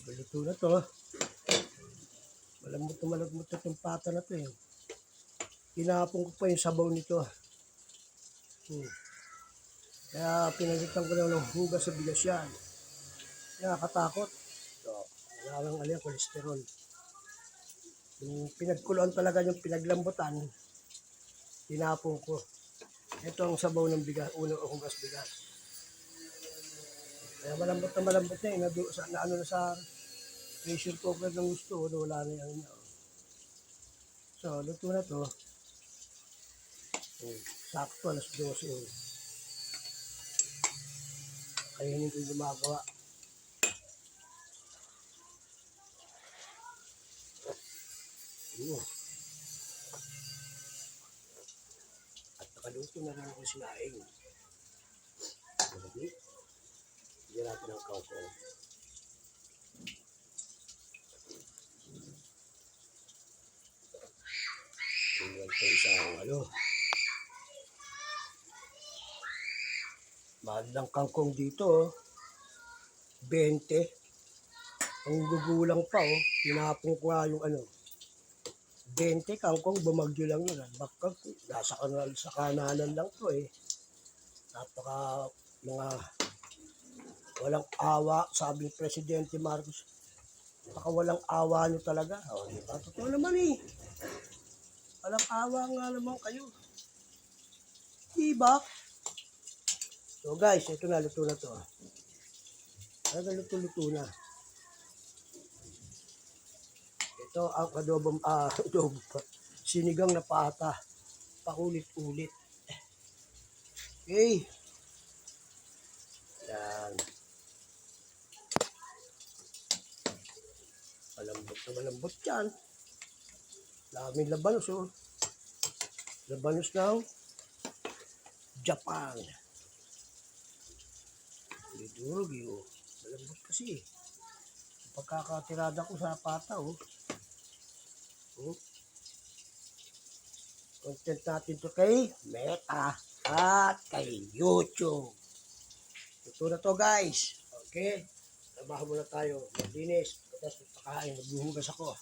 Luto na to. Malambot na itong pata na to eh. Tinapon ko pa yung sabaw nito. Kaya pinalitan ko lang ng hugas sa bigas yan. Nakakatakot. So, wala lang alin kolesterol. Yung pinagkuluan talaga yung pinaglambutan, tinapon ko. Ito ang sabaw ng bigas, unang hugas bigas. Kaya malambot na eh. Ano na sa pressure cooker ng gusto, wala na yan. So, luto na to. Sakto, alas 12. Kainin ko yung gumagawa. At nakaluto na rin ako sinaing. Bigyan natin ng kangkong. Tingnan ko isang mahal ng kangkong dito, 20. Ang gugulang pa, tinapon ko nga yung 20 kangkong, bumagyo lang yun. Bakit nasa sa kananan lang to eh. Napaka mga walang awa, sabi ni Presidente Marcos. Napaka walang awa nyo talaga. Diba? Totoo naman eh. Walang awa nga naman kayo. Diba? So guys, ito na, luto na to. Luto na. Ito ang adobo sinigang na pata. Paulit-ulit. Okay. Yan. Malambot yan. Daming labanos Labanos ng Japan. Durog malambot kasi pagkakatirada ko sa pata content natin to kay Meta at kay YouTube. Ito na to guys. Okay, trabaho muna tayo, maglinis, tapos pagkain, maghuhugas ako.